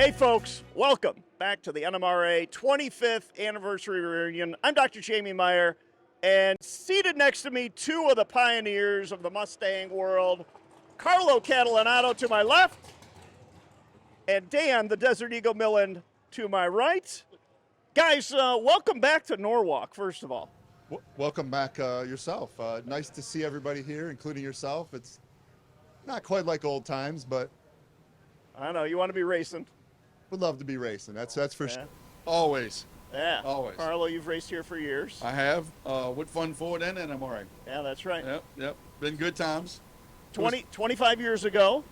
Hey folks, welcome back to the NMRA 25th anniversary reunion. I'm Dr. Jamie Meyer, and seated next to me, two of the pioneers of the Mustang world, Carlo Catalanotto to my left, and Dan, the Desert Eagle Millen, to my right. Guys, welcome back to Norwalk, first of all. Welcome back yourself. Nice to see everybody here, including yourself. It's not quite like old times, but I know, you want to be racing. would love to be racing. That's for sure. Always. Yeah. Always. Carlo, you've raced here for years. I have with Fun Ford and NMRA. Yeah, that's right. Yep. Been good times. 25 years ago,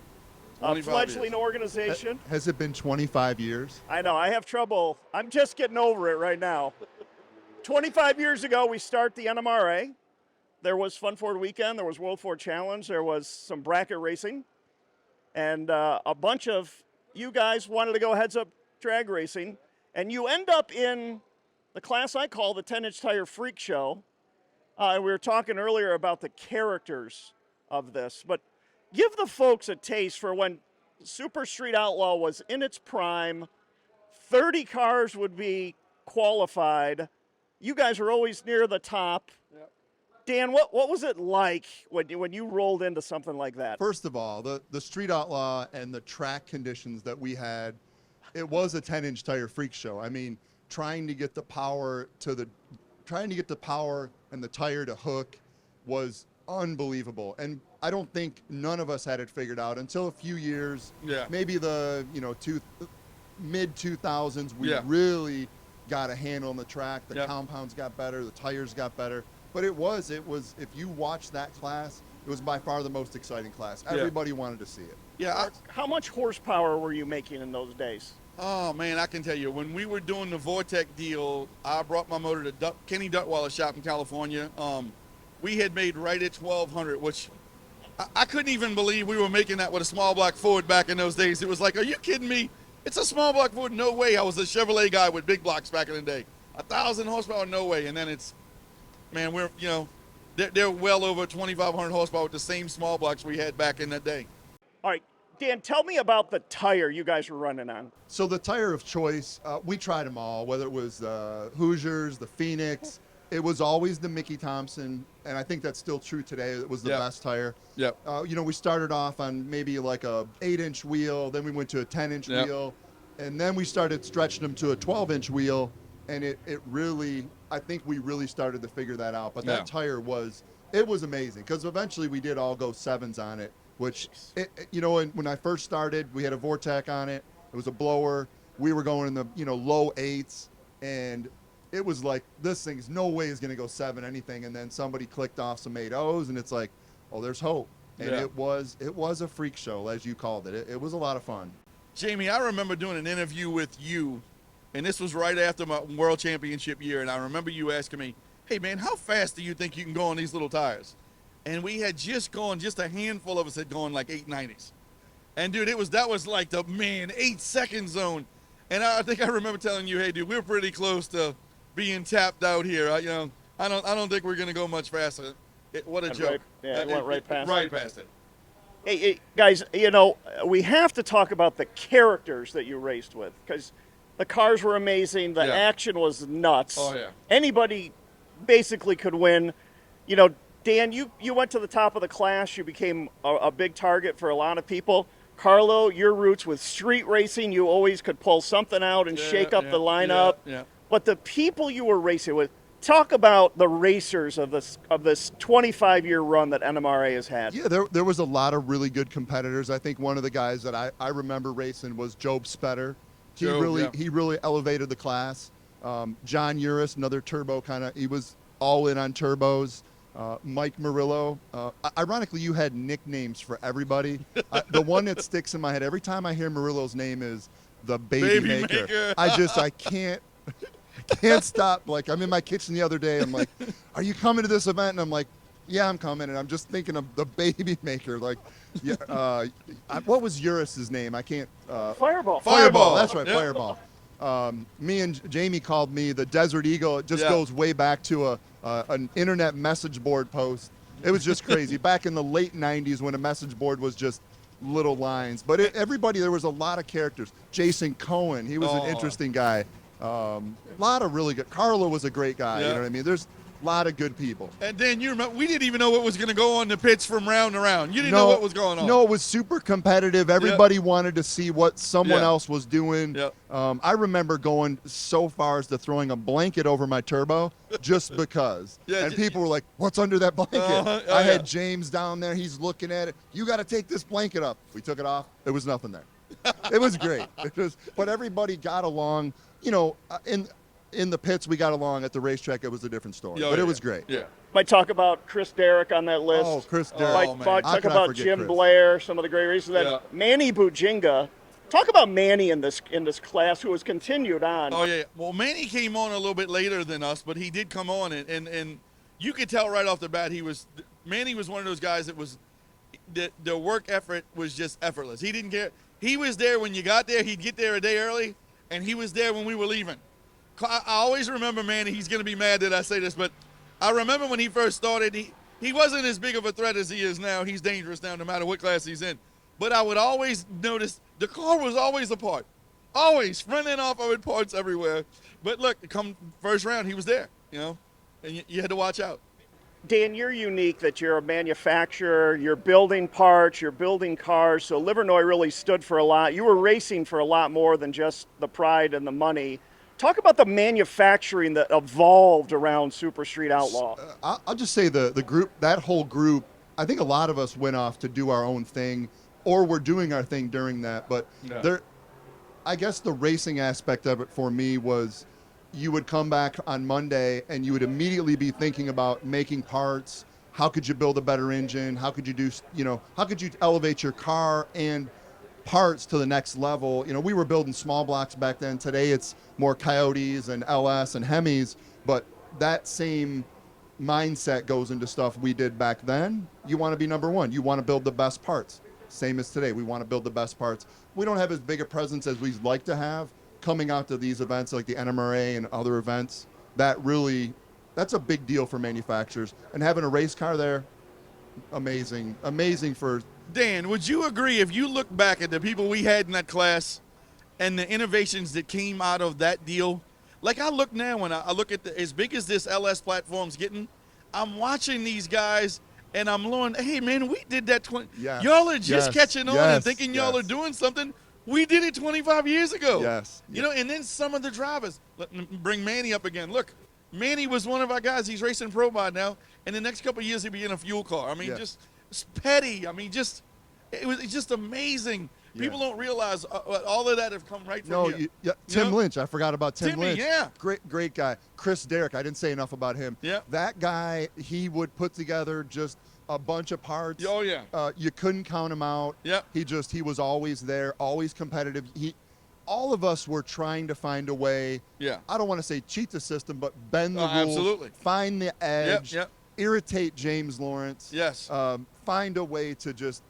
a 25 fledgling years. organization. Has it been 25 years? I know, I have trouble. I'm just getting over it right now. 25 years ago, we start the NMRA. There was Fun Ford Weekend, there was World Ford Challenge, there was some bracket racing, and a bunch of you guys wanted to go heads-up drag racing, and you end up in the class I call the 10-inch tire freak show. And we were talking earlier about the characters of this, but give the folks a taste for when Super Street Outlaw was in its prime. 30 cars would be qualified. You guys were always near the top. Yep. Dan, what was it like when you rolled into something like that? First of all, the Street Outlaw and the track conditions that we had, it was a 10-inch tire freak show. I mean, trying to get the power and the tire to hook was unbelievable. And I don't think none of us had it figured out until a few years, maybe the mid 2000s, we really got a handle on the track. The compounds got better, the tires got better. But it was, if you watch that class, it was by far the most exciting class. Everybody wanted to see it. Yeah. How much horsepower were you making in those days? Oh, man, I can tell you. When we were doing the Vortec deal, I brought my motor to Kenny Duttweiler's shop in California. We had made right at 1,200, which I couldn't even believe we were making that with a small block Ford back in those days. It was like, are you kidding me? It's a small block Ford? No way. I was a Chevrolet guy with big blocks back in the day. 1,000 horsepower? No way. And then it's, man, they're well over 2,500 horsepower with the same small blocks we had back in that day. All right, Dan, tell me about the tire you guys were running on. So the tire of choice, we tried them all, whether it was the Hoosiers, the Phoenix. It was always the Mickey Thompson, and I think that's still true today. It was the best tire. Yep. We started off on maybe like a 8-inch wheel, then we went to a 10-inch wheel, and then we started stretching them to a 12-inch wheel, and it really, I think we really started to figure that out. But that tire was amazing, because eventually we did all go 7s on it, which, when I first started, we had a Vortec on it. It was a blower. We were going in the, low 8s, and it was like, this thing's no way is going to go 7 anything. And then somebody clicked off some 8.0s, and it's like, oh, there's hope. And it was a freak show, as you called it. It was a lot of fun. Jamie, I remember doing an interview with you, and this was right after my World Championship year, and I remember you asking me, hey, man, how fast do you think you can go on these little tires? And we had just a handful of us had gone like 890s. And, dude, that was like the, 8-second zone. And I think I remember telling you, hey, dude, we're pretty close to being tapped out here. I don't think we're going to go much faster. What a joke. It went right past it. Right past it. Hey, guys, we have to talk about the characters that you raced with, because the cars were amazing. The action was nuts. Oh, yeah. Anybody basically could win. Dan, you went to the top of the class. You became a big target for a lot of people. Carlo, your roots with street racing, you always could pull something out and shake up the lineup. Yeah. But the people you were racing with, talk about the racers of this 25-year run that NMRA has had. Yeah, there was a lot of really good competitors. I think one of the guys that I remember racing was Job Spetter. He really elevated the class. John Uris, another turbo he was all in on turbos. Mike Murillo. Ironically, you had nicknames for everybody. The one that sticks in my head every time I hear Murillo's name is the Baby Maker. I can't stop. Like, I'm in my kitchen the other day. I'm like, are you coming to this event? And I'm like, yeah, I'm coming. And I'm just thinking of the Baby Maker. Like, what was Uris's name? I can't. Fireball. Fireball. That's right, Fireball. Me and Jamie called me the Desert Eagle. It just goes way back to an internet message board post. It was just crazy. Back in the late 90s when a message board was just little lines. But everybody, there was a lot of characters. Jason Cohen, he was an interesting guy. A lot of really good. Carlo was a great guy. You know what I mean? There's a lot of good people. And then you remember, we didn't even know what was going to go on the pitch from round to round. You didn't know what was going on. No, it was super competitive. Everybody wanted to see what someone else was doing. I remember going so far as to throwing a blanket over my turbo just because. And people were like, what's under that blanket? I had James down there. He's looking at it. You got to take this blanket up. We took it off. There was nothing there. It was great. But everybody got along. You know, in the pits, we got along. At the racetrack, it was a different story. But it was great. Might talk about Chris Derrick on that list. Oh, Chris Derrick. Might talk about Jim Blair, some of the great races. Manny Bujinga. Talk about Manny in this class, who has continued on. Oh, yeah. Well, Manny came on a little bit later than us, but he did come on. And you could tell right off the bat Manny was one of those guys that was the work effort was just effortless. He didn't care. He was there when you got there. He'd get there a day early, and he was there when we were leaving. I always remember Manny. He's going to be mad that I say this, but I remember when he first started, he wasn't as big of a threat as he is now. He's dangerous now no matter what class he's in. But I would always notice the car was always apart. Always, front and off of it, parts everywhere. But look, come first round, he was there, you know, and you had to watch out. Dan, you're unique that you're a manufacturer, you're building parts, you're building cars, so Livernois really stood for a lot. You were racing for a lot more than just the pride and the money. Talk about the manufacturing that evolved around Super Street Outlaw. I'll just say the group, that whole group, I think a lot of us went off to do our own thing, or were doing our thing during that. But I guess the racing aspect of it for me was you would come back on Monday and you would immediately be thinking about making parts. How could you build a better engine? How could you do, how could you elevate your car and parts to the next level? You know, we were building small blocks back then. Today it's more Coyotes and LS and Hemis, but that same mindset goes into stuff we did back then. You want to be number one. You want to build the best parts. Same as today. We want to build the best parts. We don't have as big a presence as we'd like to have coming out to these events like the NMRA and other events. That's a big deal for manufacturers. And having a race car there, amazing. Amazing for... Dan, would you agree if you look back at the people we had in that class and the innovations that came out of that deal? Like I look now when I look at as big as this LS platform's getting, I'm watching these guys and I'm going, hey man, we did that. Y'all are just catching on and thinking y'all are doing something. We did it 25 years ago. You know, and then some of the drivers, let me bring Manny up again. Look, Manny was one of our guys. He's racing Pro Mod now. And the next couple of years he'll be in a fuel car. I mean, just it's petty. I mean, it's just amazing. People don't realize all of that have come right from here. Tim Lynch. I forgot about Tim Lynch. Great guy. Chris Derrick. I didn't say enough about him. That guy, he would put together just a bunch of parts. You couldn't count him out. He was always there, always competitive. All of us were trying to find a way. I don't want to say cheat the system, but bend the rules. Find the edge. Irritate James Lawrence. Find a way to just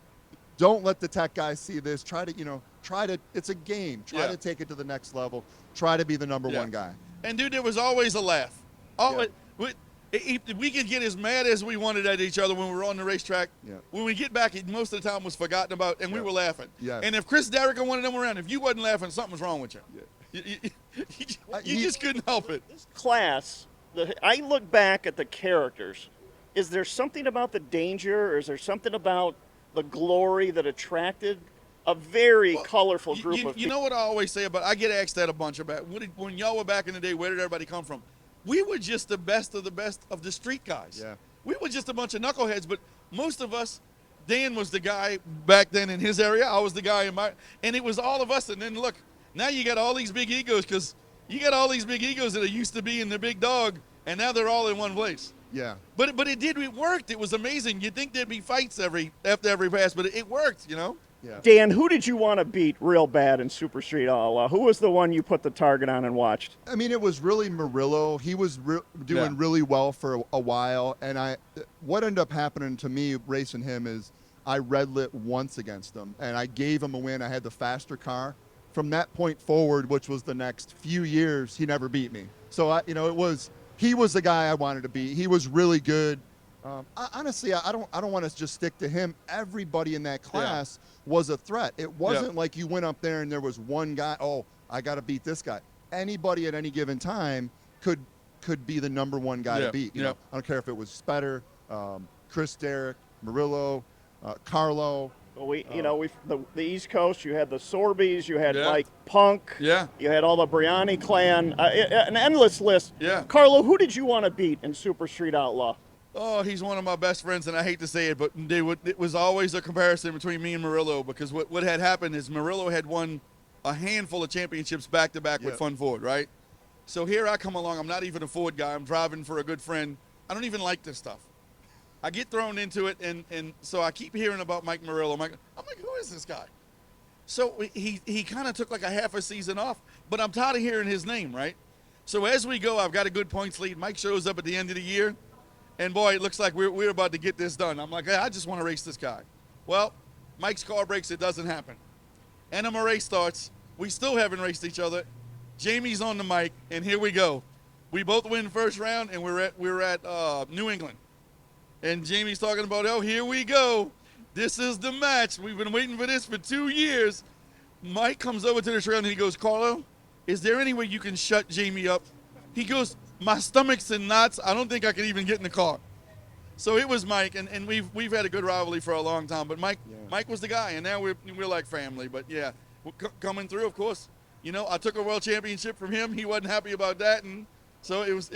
don't let the tech guys see this. Try to, it's a game. Try to take it to the next level. Try to be the number one guy. And dude, there was always a laugh. Always, we could get as mad as we wanted at each other when we were on the racetrack. When we get back, most of the time was forgotten about, and we were laughing. And if Chris Derrick or one of them were around, if you wasn't laughing, something was wrong with you. You just couldn't help it. This class, I look back at the characters. Is there something about the danger, or is there something about the glory that attracted a very colorful group of people? You know what I always say about, I get asked that a bunch about, when y'all were back in the day, where did everybody come from? We were just the best of the street guys. We were just a bunch of knuckleheads, but most of us, Dan was the guy back then in his area, I was the guy in my, and it was all of us. And then look, now you got all these big egos, because you got all these big egos that used to be in the big dog, and now they're all in one place. But it worked. It was amazing. You'd think there'd be fights after every pass, but it worked, you know? Dan, who did you want to beat real bad in Super Street Outlaw? Who was the one you put the target on and watched? I mean, it was really Murillo. He was doing really well for a while, and what ended up happening to me racing him is I red lit once against him, and I gave him a win. I had the faster car. From that point forward, which was the next few years, he never beat me. So he was the guy I wanted to beat. He was really good. Honestly, I don't want to just stick to him. Everybody in that class was a threat. It wasn't like you went up there and there was one guy. Oh, I got to beat this guy. Anybody at any given time could be the number one guy to beat. You know, I don't care if it was Spetter, Chris Derrick, Murillo, Carlo. Well, the East Coast. You had the Sorbies. You had Mike Punk. Yeah. You had all the Briani clan. An endless list. Yeah. Carlo, who did you want to beat in Super Street Outlaw? Oh, he's one of my best friends, and I hate to say it, but it was always a comparison between me and Murillo, because what had happened is Murillo had won a handful of championships back-to-back with Fun Ford, right? So here I come along. I'm not even a Ford guy. I'm driving for a good friend. I don't even like this stuff. I get thrown into it, and so I keep hearing about Mike Murillo. I'm like, who is this guy? So he kind of took like a half a season off, but I'm tired of hearing his name, right? So as we go, I've got a good points lead. Mike shows up at the end of the year. And boy, it looks like we're about to get this done. I'm like, hey, I just want to race this guy. Well, Mike's car breaks, it doesn't happen. NMRA starts. We still haven't raced each other. Jamie's on the mic, and here we go. We both win first round, and we're at New England. And Jamie's talking about, oh, here we go. This is the match. We've been waiting for this for 2 years. Mike comes over to the trail, and he goes, Carlo, is there any way you can shut Jamie up? He goes, my stomach's in knots. I don't think I can even get in the car. So it was Mike, and we've had a good rivalry for a long time. But Mike was the guy, and now we're like family. But yeah, coming through, of course. You know, I took a world championship from him. He wasn't happy about that, and so it was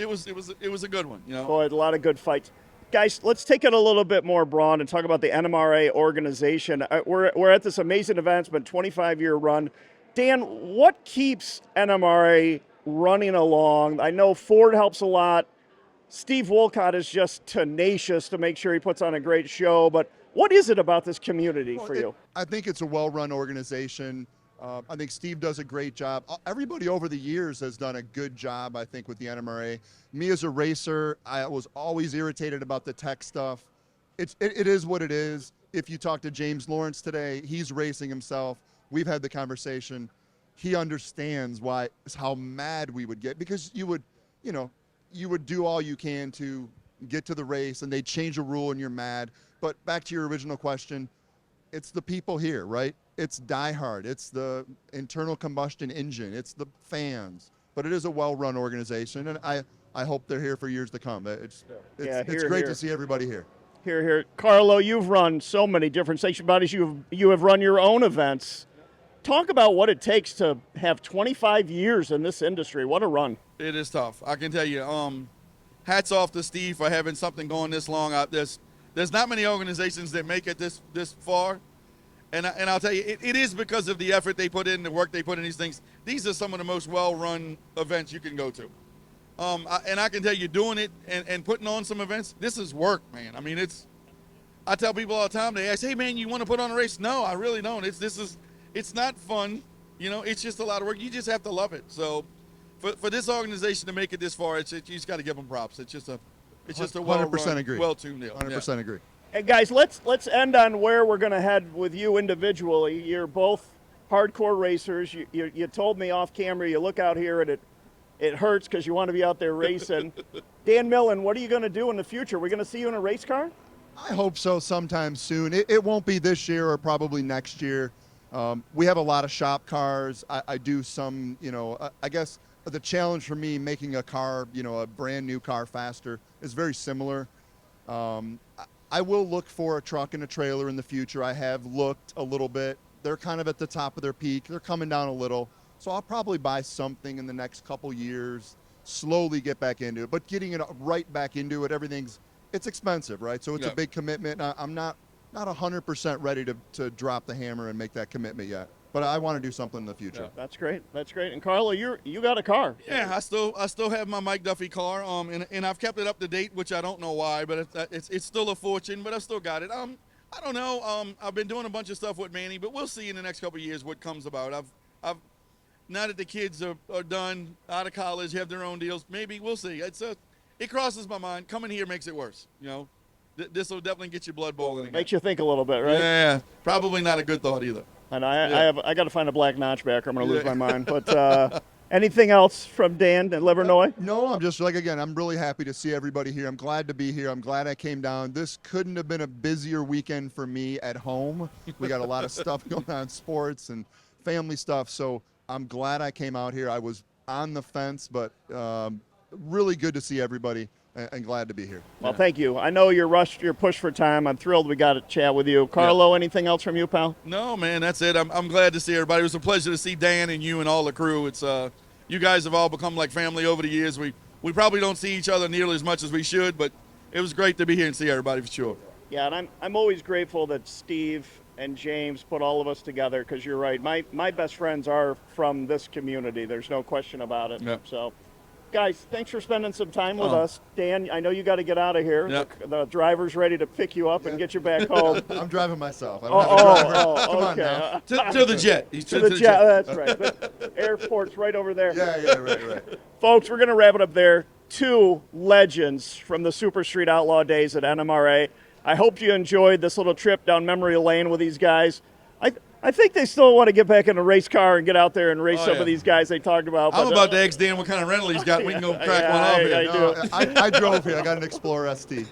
a good one. You know, boy, a lot of good fights. Guys, let's take it a little bit more broad and talk about the NMRA organization. We're at this amazing event. It's been a 25-year run. Dan, what keeps NMRA running along? I know Ford helps a lot. Steve Wolcott is just tenacious to make sure he puts on a great show. But what is it about this community for you? I think it's a well-run organization. I think Steve does a great job. Everybody over the years has done a good job, I think, with the NMRA. Me as a racer, I was always irritated about the tech stuff. It is what it is. If you talk to James Lawrence today, he's racing himself. We've had the conversation. He understands how mad we would get, because you would do all you can to get to the race, and they change a rule and you're mad. But back to your original question, it's the people here, right? It's diehard. It's the internal combustion engine. It's the fans. But it is a well-run organization, and I hope they're here for years to come. It's great to see everybody here. Here. Carlo, you've run so many different station bodies. You have run your own events. Talk about what it takes to have 25 years in this industry. What a run. It is tough. I can tell you. Hats off to Steve for having something going this long. There's not many organizations that make it this far. And I'll tell you, it is because of the effort they put in, the work they put in these things. These are some of the most well-run events you can go to. And I can tell you, doing it and putting on some events, this is work, man. I mean, I tell people all the time, they ask, hey, man, you want to put on a race? No, I really don't. It's not fun, you know. It's just a lot of work. You just have to love it. So, for this organization to make it this far, you just got to give them props. It's just a well-run, 100% agree. Well-tuned deal. 100% agree. Hey guys, let's end on where we're going to head with you individually. You're both hardcore racers. You told me off camera. You look out here and it hurts because you want to be out there racing. Dan Millen, what are you going to do in the future? We're going to see you in a race car? I hope so sometime soon. It won't be this year or probably next year. We have a lot of shop cars. I do some, I guess the challenge for me making a car, a brand new car faster is very similar. I will look for a truck and a trailer in the future. I have looked a little bit. They're kind of at the top of their peak. They're coming down a little. So I'll probably buy something in the next couple years, slowly get back into it. But getting it right back into it, it's expensive, right? So it's a big commitment. I'm not 100% ready to drop the hammer and make that commitment yet, but I want to do something in the future. Yeah. That's great. And Carlo, you got a car. Yeah, I still have my Mike Duffy car. And I've kept it up to date, which I don't know why, but it's still a fortune. But I've still got it. I don't know. I've been doing a bunch of stuff with Manny, but we'll see in the next couple of years what comes about. I've now that the kids are done out of college, have their own deals. Maybe we'll see. It crosses my mind. Coming here makes it worse. This will definitely get your blood boiling. Makes you think a little bit, right? Yeah, probably not a good thought either. And I got to find a black notch back or I'm going to lose my mind. But Anything else from Dan and Livernois? No, I'm just again, I'm really happy to see everybody here. I'm glad to be here. I'm glad I came down. This couldn't have been a busier weekend for me at home. We got a lot of stuff going on, sports and family stuff. So I'm glad I came out here. I was on the fence, but really good to see everybody and glad to be here. Well, thank you. I know you're rushed, you're pushed for time. I'm thrilled we got to chat with you. Carlo, anything else from you, pal? No, man, that's it. I'm glad to see everybody. It was a pleasure to see Dan and you and all the crew. It's you guys have all become like family over the years. We probably don't see each other nearly as much as we should, but it was great to be here and see everybody for sure. Yeah, and I'm always grateful that Steve and James put all of us together, because you're right. My best friends are from this community. There's no question about it. Yep. So, guys, thanks for spending some time with us. Dan, I know you got to get out of here. Yep. The driver's ready to pick you up and get you back home. I'm driving myself. I don't have a driver. Come on okay. now. To the jet. He's To the jet. That's right. The airport's right over there. Yeah, right. Folks, we're going to wrap it up there. Two legends from the Super Street Outlaw days at NMRA. I hope you enjoyed this little trip down memory lane with these guys. I think they still want to get back in a race car and get out there and race some of these guys they talked about. I'm about to ask Dan what kind of rental he's got. We can go crack one off here. I drove here. I got an Explorer ST.